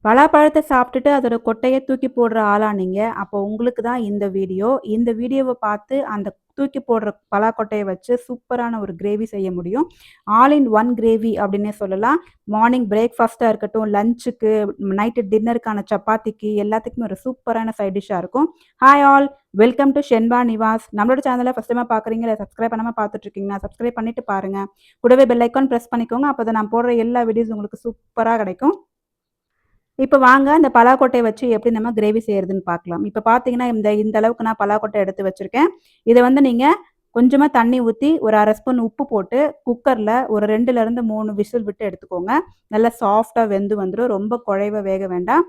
பலாப்பழத்த சாப்பிட்டுட்டு அதோட கொட்டைய தூக்கி போடுற ஆளா நீங்க? அப்போ உங்களுக்கு தான் இந்த வீடியோ. இந்த வீடியோவ பார்த்து அந்த தூக்கி போடுற பலாக்கொட்டைய வச்சு சூப்பரான ஒரு கிரேவி செய்ய முடியும். ஆல் இன் ஒன் கிரேவி அப்டின்னே சொல்லலாம். மார்னிங் பிரேக்ஃபாஸ்ட்டா இருக்கட்டும், லஞ்சுக்கு, நைட்டு டின்னருக்கான சப்பாத்திக்கு எல்லாத்துக்குமே ஒரு சூப்பரான சைட் டிஷ்ஷா இருக்கும். Hi all! Welcome to Shenba Nivas. நம்மளோட சேனல ஃபர்ஸ்ட் டைமா பார்க்குறீங்க, இல்ல சப்ஸ்கிரைப் பண்ணாம பார்த்துட்டு இருக்கீங்கன்னா, சப்ஸ்கிரைப் பண்ணிட்டு பாருங்க. கூடவே பெல் ஐகான் பிரஸ் பண்ணிக்கோங்க. அப்பதான் நான் போடுற எல்லா வீடியோஸ் உங்களுக்கு சூப்பரா கிடைக்கும். இப்ப வாங்க இந்த பலாக்கொட்டைய வச்சு எப்படி நம்ம கிரேவி செய்றதுன்னு பார்க்கலாம். இப்ப பார்த்தீங்கன்னா, இந்த இந்த அளவுக்கு நான் பலாக்கொட்டை எடுத்து வச்சிருக்கேன். இத வந்து நீங்க கொஞ்சமா தண்ணி ஊத்தி, ஒரு 1/2 ஸ்பூன் உப்பு போட்டு, குக்கர்ல ஒரு 2லிருந்து 3 விசில் விட்டு எடுத்துக்கோங்க. நல்லா சாஃப்ட்டா வெந்து வந்துரும். ரொம்ப குழைவா வேக வேண்டாம்.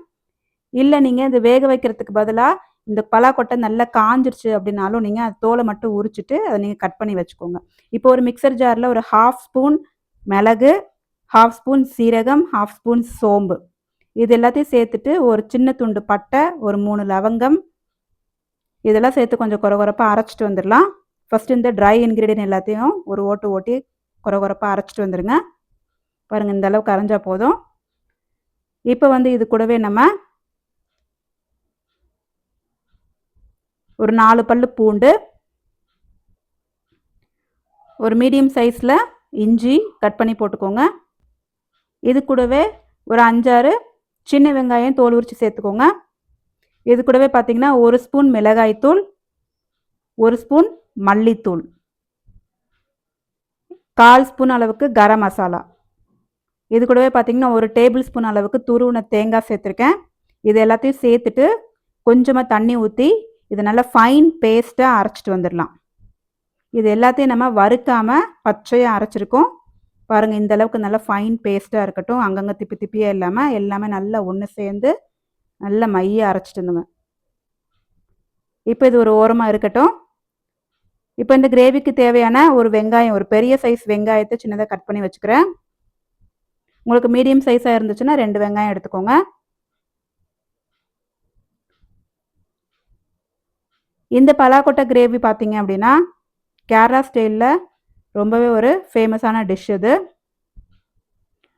இல்ல நீங்க இது வேக வைக்கிறதுக்கு பதிலா, இந்த பலாக்கொட்டை நல்லா காஞ்சிருச்சு அப்படின்னாலும், நீங்க தோல மட்டும் உரிச்சுட்டு, அத நீங்க கட் பண்ணி வச்சுக்கோங்க. இப்போ ஒரு மிக்ஸர் ஜார்ல ஒரு 1/2 ஸ்பூன் மிளகு, 1/2 ஸ்பூன் சீரகம், 1/2 ஸ்பூன் சோம்பு இது எல்லாத்தையும் சேர்த்துட்டு, ஒரு சின்ன துண்டு பட்டை, ஒரு 3 லவங்கம் இதெல்லாம் சேர்த்து கொஞ்சம் கொரகொரப்பா அரைச்சிட்டு வந்துரலாம். ஃபர்ஸ்ட் இந்த ட்ரை இன்கிரீடியன்ட் எல்லாத்தையும் ஒரு ஓட்டு ஓட்டி கொரகொரப்பா அரைச்சிட்டு வந்துருங்க. பாருங்க இந்த அளவுக்கு அரைஞ்சா போதும். இப்போ வந்து இது கூடவே நம்ம ஒரு 4 பல்லு பூண்டு, ஒரு மீடியம் சைஸ்ல இஞ்சி கட் பண்ணி போட்டுக்கோங்க. இது கூடவே ஒரு 5, 6 சின்ன வெங்காயம் தோல் உரிச்சு சேர்த்துக்கோங்க. இது கூடவே பார்த்தீங்கன்னா, 1 ஸ்பூன் மிளகாய் தூள், 1 ஸ்பூன் மல்லித்தூள், 1/4 ஸ்பூன் அளவுக்கு கரம் மசாலா. இது கூடவே பார்த்தீங்கன்னா, 1 டேபிள் ஸ்பூன் அளவுக்கு துருவின தேங்காய் சேர்த்துருக்கேன். இது எல்லாத்தையும் சேர்த்துட்டு, கொஞ்சமா தண்ணி ஊத்தி, இத நல்லா ஃபைன் பேஸ்ட்டா அரைச்சிட்டு வந்துரலாம். இது எல்லாத்தையும் நம்ம வறுக்காம பச்சையா அரைச்சிருக்கோம். பாருங்க இந்த அளவுக்கு நல்லா ஃபைன் பேஸ்ட்டா இருக்கட்டும். அங்கங்க திப்பி திப்பியா இல்லாம, எல்லாமே நல்லா ஒண்ணு சேர்ந்து, நல்லா மையா அரைச்சிட்டு வந்துங்க. இப்ப இது ஒரு ஓரமா இருக்கட்டும். இப்ப இந்த கிரேவிக்கு தேவையான ஒரு வெங்காயம், ஒரு பெரிய சைஸ் வெங்காயத்த சின்னதா கட் பண்ணி வச்சுக்கிறேன். உங்களுக்கு மீடியம் சைஸா இருந்துச்சுன்னா 2 வெங்காயம் எடுத்துக்கோங்க. இந்த பலாக்கொட்டை கிரேவி பார்த்தீங்க அப்படின்னா, கேரளா ஸ்டைல்ல ரொம்பவே ஒரு ஃபேமஸான டிஷ் இது.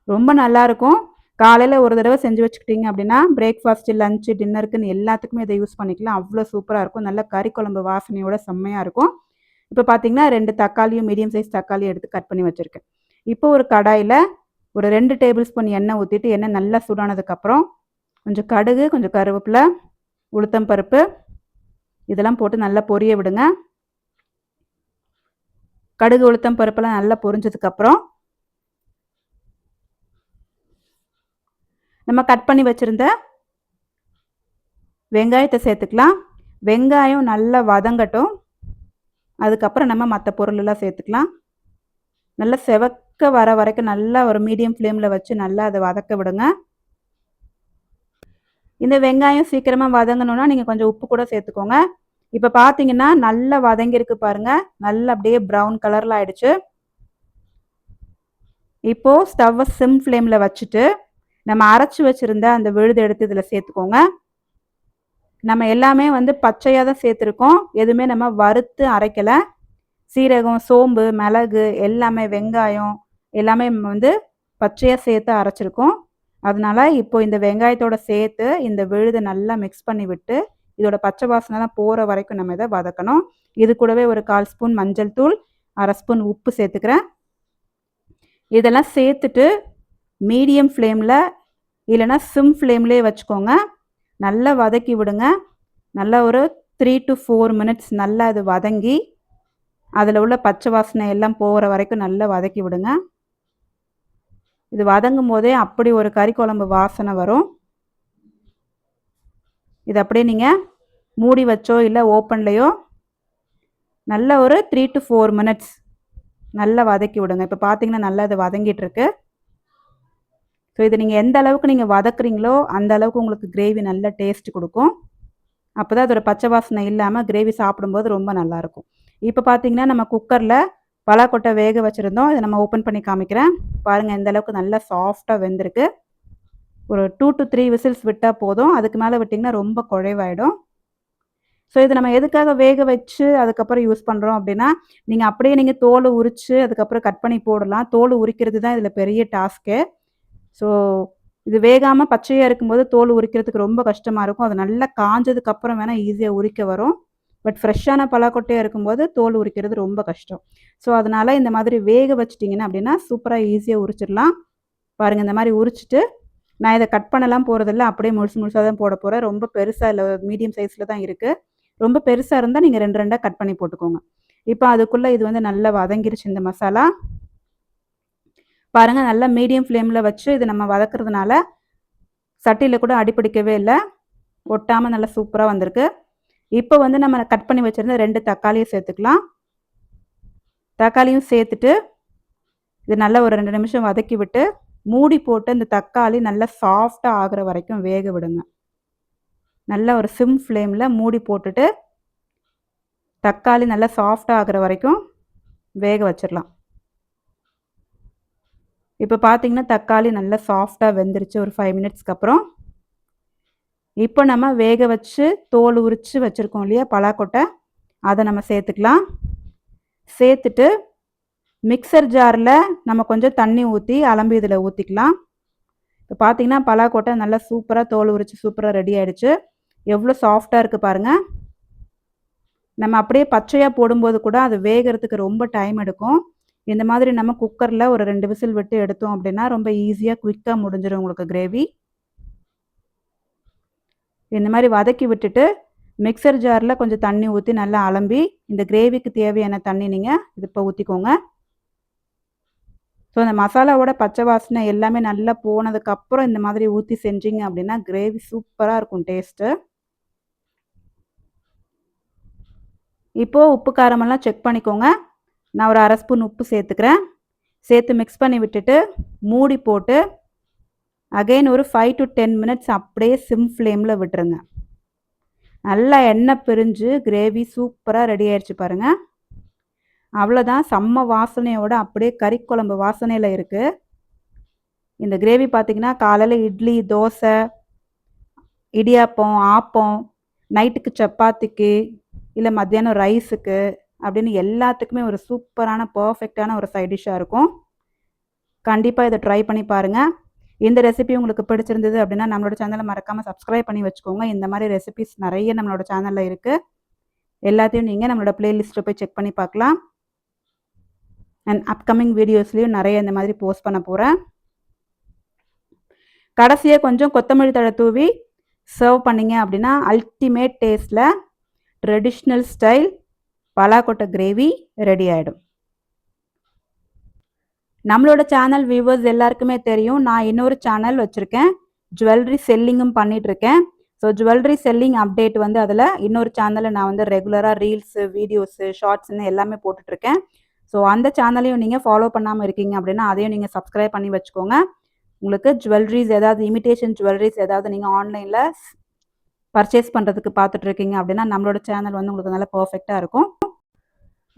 ரொம்ப நல்லாயிருக்கும். காலையில ஒரு தடவை செஞ்சு வச்சுக்கிட்டீங்க அப்படின்னா, பிரேக்ஃபாஸ்ட், லஞ்ச், டின்னருக்குன்னு எல்லாத்துக்குமே இதை யூஸ் பண்ணிக்கலாம். அவ்வளோ சூப்பரா இருக்கும். நல்ல கறி குழம்பு வாசனையோட செம்மையா இருக்கும். இப்போ பார்த்தீங்கன்னா, 2 தக்காளியும் மீடியம் சைஸ் தக்காளியும் எடுத்து கட் பண்ணி வச்சிருக்கேன். இப்போ ஒரு கடாயில ஒரு 2 டேபிள் ஸ்பூன் எண்ணெய் ஊத்திட்டு, எண்ணெய் நல்லா சூடானதுக்கப்புறம், கொஞ்சம் கடுகு, கொஞ்சம் கருவேப்பிலை, உளுத்தம் பருப்பு இதெல்லாம் போட்டு நல்லா பொரிய விடுங்க. கடுகு, உளுத்தம் பருப்பெல்லாம் நல்லா பொரிஞ்சதுக்கப்புறம், நம்ம கட் பண்ணி வச்சிருந்த வெங்காயத்தை சேர்த்துக்கலாம். வெங்காயம் நல்லா வதங்கட்டும். அதுக்கப்புறம் நம்ம மற்ற பொருளெல்லாம் சேர்த்துக்கலாம். நல்லா செவக்க வர வரைக்கும் நல்லா ஒரு மீடியம் ஃப்ளேமில் வச்சு நல்லா அதை வதக்க விடுங்க. இந்த வெங்காயம் சீக்கிரமா வதங்கணும்னா நீங்கள் கொஞ்சம் உப்பு கூட சேர்த்துக்கோங்க. இப்போ பார்த்தீங்கன்னா நல்லா வதங்கியிருக்கு பாருங்க. நல்லா அப்படியே ப்ரௌன் கலரில் ஆயிடுச்சு. இப்போது ஸ்டவ்வை சிம் ஃப்ளேமில் வச்சுட்டு நம்ம அரைச்சி வச்சுருந்த அந்த விழுதை எடுத்து இதில் சேர்த்துக்கோங்க. நம்ம எல்லாமே வந்து பச்சையாக தான் சேர்த்துருக்கோம். எதுவுமே நம்ம வறுத்து அரைக்கலை. சீரகம், சோம்பு, மிளகு எல்லாமே வெங்காயம் எல்லாமே வந்து பச்சையாக சேர்த்து அரைச்சிருக்கோம். அதனால இப்போ இந்த வெங்காயத்தோட சேர்த்து இந்த விழுதை நல்லா மிக்ஸ் பண்ணி விட்டு இதோட பச்சை வாசனைலாம் போகிற வரைக்கும் நம்ம இதை வதக்கணும். இது கூடவே ஒரு 1/4 ஸ்பூன் மஞ்சள் தூள், 1/2 ஸ்பூன் உப்பு சேர்த்துக்கிறேன். இதெல்லாம் சேர்த்துட்டு மீடியம் ஃப்ளேமில் இல்லைன்னா சிம் ஃப்ளேம்லேயே வச்சுக்கோங்க. நல்லா வதக்கி விடுங்க. நல்லா ஒரு 3 to 4 மினிட்ஸ் நல்லா அது வதங்கி அதில் உள்ள பச்சை வாசனை எல்லாம் போகிற வரைக்கும் நல்லா வதக்கி விடுங்க. இது வதங்கும் போதே அப்படி ஒரு கறி குழம்பு வாசனை வரும். இது அப்படியே நீங்கள் மூடி வச்சோ இல்லை ஓப்பன்லேயோ நல்லா ஒரு 3 to 4 மினிட்ஸ் நல்லா வதக்கி விடுங்க. இப்போ பார்த்தீங்கன்னா நல்லா அது வதங்கிட்டு இருக்கு. ஸோ இது நீங்கள் எந்த அளவுக்கு நீங்கள் வதக்குறீங்களோ அந்த அளவுக்கு உங்களுக்கு கிரேவி நல்ல டேஸ்ட் கொடுக்கும். அப்போ தான் அதோட பச்சை வாசனை இல்லாமல் கிரேவி சாப்பிடும்போது ரொம்ப நல்லாயிருக்கும். இப்போ பார்த்தீங்கன்னா நம்ம குக்கரில் பலாக்கொட்டை வேக வச்சுருந்தோம். இதை நம்ம ஓப்பன் பண்ணி காமிக்கிறேன். பாருங்கள் எந்த அளவுக்கு நல்லா சாஃப்டாக வெந்திருக்கு. ஒரு 2 to 3 விசில்ஸ் விட்டால் போதும். அதுக்கு மேலே விட்டிங்கன்னா ரொம்ப குழைவாயிடும். ஸோ இது நம்ம எதுக்காக வேக வச்சு அதுக்கப்புறம் யூஸ் பண்ணுறோம் அப்படின்னா, நீங்கள் அப்படியே நீங்கள் தோலை உரித்து அதுக்கப்புறம் கட் பண்ணி போடலாம். தோல் உரிக்கிறது தான் இதில் பெரிய டாஸ்க்கு. ஸோ இது வேகாமல் பச்சையாக இருக்கும்போது தோல் உரிக்கிறதுக்கு ரொம்ப கஷ்டமாக இருக்கும். அது நல்லா காஞ்சதுக்கப்புறம் வேணால் ஈஸியாக உரிக்க வரும். பட் ஃப்ரெஷ்ஷான பலாக்கொட்டையாக இருக்கும்போது தோல் உரிக்கிறது ரொம்ப கஷ்டம். ஸோ அதனால் இந்த மாதிரி வேக வச்சிட்டிங்கன்னா அப்படின்னா சூப்பராக ஈஸியாக உரிச்சிடலாம். பாருங்கள், இந்த மாதிரி உரிச்சிட்டு நான் இதை கட் பண்ணலாம் போகிறதில்ல, அப்படியே முழுசாக தான் போட போகிறேன். ரொம்ப பெருசாக இல்லை, மீடியம் சைஸில் தான் இருக்குது. ரொம்ப பெருசாக இருந்தால் நீங்கள் 2 2 கட் பண்ணி போட்டுக்கோங்க. இப்போ அதுக்குள்ளே இது வந்து நல்லா வதங்கிருச்சு இந்த மசாலா. பாருங்கள், நல்லா மீடியம் ஃப்ளேமில் வச்சு இது நம்ம வதக்குறதுனால சட்டியில் கூட அடிப்பிடிக்கவே இல்லை, ஒட்டாமல் நல்லா சூப்பராக வந்திருக்கு. இப்போ வந்து நம்ம கட் பண்ணி வச்சுருந்த 2 தக்காளியை சேர்த்துக்கலாம். தக்காளியும் சேர்த்துட்டு இது நல்லா ஒரு 2 நிமிஷம் வதக்கி விட்டு மூடி போட்டு இந்த தக்காளி நல்லா சாஃப்டாக ஆகிற வரைக்கும் வேக விடுங்க. நல்லா ஒரு சிம் ஃப்ளேமில் மூடி போட்டுட்டு தக்காளி நல்லா சாஃப்டாக ஆகிற வரைக்கும் வேக வச்சிடலாம். இப்போ பார்த்தீங்கன்னா தக்காளி நல்லா சாஃப்டாக வெந்துருச்சு ஒரு 5 மினிட்ஸ்க்கு அப்புறம். இப்போ நம்ம வேக வச்சு தோல் உரித்து வச்சுருக்கோம் இல்லையா பலாக்கொட்டை, அதை நம்ம சேர்த்துக்கலாம். சேர்த்துட்டு மிக்சர் ஜாரில் நம்ம கொஞ்சம் தண்ணி ஊற்றி அலம்பி இதில் ஊற்றிக்கலாம். இப்போ பார்த்தீங்கன்னா பலாக்கொட்டை நல்லா சூப்பராக தோல் உரித்து சூப்பராக ரெடி ஆகிடுச்சு. எவ்வளோ சாஃப்டாக இருக்குது பாருங்கள். நம்ம அப்படியே பச்சையாக போடும்போது கூட அது வேகிறதுக்கு ரொம்ப டைம் எடுக்கும். இந்த மாதிரி நம்ம குக்கரில் ஒரு 2 விசில் விட்டு எடுத்தோம் அப்படின்னா ரொம்ப ஈஸியாக குயிக்காக முடிஞ்சிடும் உங்களுக்கு கிரேவி. இந்த மாதிரி வதக்கி விட்டுட்டு மிக்சர் ஜாரில் கொஞ்சம் தண்ணி ஊற்றி நல்லா அலம்பி இந்த கிரேவிக்கு தேவையான தண்ணி நீங்கள் இது இப்போ ஊற்றிக்கோங்க. ஸோ அந்த மசாலாவோட பச்சை வாசனை எல்லாமே நல்லா போனதுக்கப்புறம் இந்த மாதிரி ஊற்றி செஞ்சீங்க அப்படின்னா கிரேவி சூப்பராக இருக்கும் டேஸ்ட்டு. இப்போது உப்பு காரமெல்லாம் செக் பண்ணிக்கோங்க. நான் ஒரு 1/2 ஸ்பூன் உப்பு சேர்த்துக்கிறேன். சேர்த்து மிக்ஸ் பண்ணி விட்டுட்டு மூடி போட்டு அகைன் ஒரு 5 to 10 மினிட்ஸ் அப்படியே சிம் ஃப்ளேமில் விட்டுருங்க. நல்லா எண்ணெய் பிரிஞ்சு கிரேவி சூப்பராக ரெடி ஆயிடுச்சு பாருங்கள். அவ்வளோதான், செம்ம வாசனையோட அப்படியே கறி குழம்பு வாசனையில் இருக்குது. இந்த கிரேவி பார்த்திங்கன்னா காலையில் இட்லி, தோசை, இடியாப்பம், ஆப்பம், நைட்டுக்கு சப்பாத்திக்கு, இல்லை மத்தியானம் ரைஸுக்கு அப்படின்னு எல்லாத்துக்குமே ஒரு சூப்பரான பர்ஃபெக்டான ஒரு சைட் டிஷ்ஷாக இருக்கும். கண்டிப்பாக இதை ட்ரை பண்ணி பாருங்கள். இந்த ரெசிபி உங்களுக்கு பிடிச்சிருந்தது அப்படின்னா நம்மளோட சேனலை மறக்காமல் சப்ஸ்கிரைப் பண்ணி வச்சுக்கோங்க. இந்த மாதிரி ரெசிபிஸ் நிறைய நம்மளோட சேனலில் இருக்குது. எல்லாத்தையும் நீங்கள் நம்மளோட பிளேலிஸ்ட்டில் போய் செக் பண்ணி பார்க்கலாம். அண்ட் அப்கமிங் வீடியோஸ்லேயும் நிறைய இந்த மாதிரி போஸ்ட் பண்ண போகிறேன். கடைசியாக கொஞ்சம் கொத்தமல்லி தழை தூவி சர்வ் பண்ணிங்க அப்படின்னா அல்டிமேட் டேஸ்ட்டில் ட்ரெடிஷ்னல் ஸ்டைல் பலாக்கொட்டை கிரேவி ரெடி ஆகிடும். நம்மளோட சேனல் வியூவர்ஸ் எல்லாருக்குமே தெரியும், நான் இன்னொரு சேனல் வச்சுருக்கேன், ஜுவல்லரி செல்லிங்கும் பண்ணிகிட்ருக்கேன். ஸோ ஜுவல்லரி செல்லிங் அப்டேட் வந்து அதில் இன்னொரு சேனலில் நான் வந்து ரெகுலராக ரீல்ஸு, வீடியோஸு, ஷார்ட்ஸ்ன்னு எல்லாமே போட்டுட்ருக்கேன். ஸோ அந்த சேனலையும் நீங்கள் ஃபாலோ பண்ணாமல் இருக்கீங்க அப்படின்னா அதையும் நீங்கள் சப்ஸ்கிரைப் பண்ணி வச்சுக்கோங்க. உங்களுக்கு ஜுவல்லரிஸ் ஏதாவது இமிட்டேஷன் ஜுவல்லரிஸ் ஏதாவது நீங்கள் ஆன்லைனில் பர்ச்சேஸ் பண்ணுறதுக்கு பார்த்துட்ருக்கீங்க அப்படின்னா நம்மளோட சேனல் வந்து உங்களுக்கு நல்லா பர்ஃபெக்டாக இருக்கும்.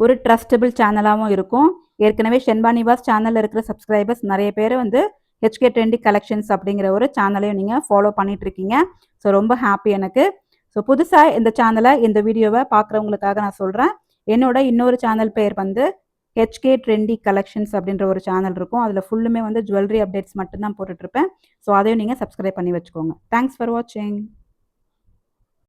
ஒரு ட்ரஸ்டபிள் சேனலாகவும் இருக்கும். ஏற்கனவே ஷென்பா நிவாஸ் சேனலில் இருக்கிற சப்ஸ்கிரைபர்ஸ் நிறைய பேர் வந்து ஹெச்கே ட்ரெண்டி கலெக்ஷன்ஸ் அப்படிங்கிற ஒரு சேனலையும் நீங்கள் ஃபாலோ பண்ணிகிட்ருக்கீங்க. ஸோ ரொம்ப ஹாப்பி எனக்கு. ஸோ புதுசாக இந்த சேனலை, இந்த வீடியோவை பார்க்குறவங்களுக்காக நான் சொல்கிறேன், என்னோட இன்னொரு சேனல் பேர் வந்து ஹெச்கே ட்ரெண்டி கலெக்ஷன்ஸ் அப்படின்ற ஒரு சேனல் இருக்கும். அதில் ஃபுல்லுமே வந்து ஜுவல்லரி அப்டேட்ஸ் மட்டும்தான் போட்டுட்ருப்பேன். ஸோ அதையும் நீங்கள் சப்ஸ்கிரைப் பண்ணி வச்சுக்கோங்க. தேங்க்ஸ் ஃபார் வாட்சிங்.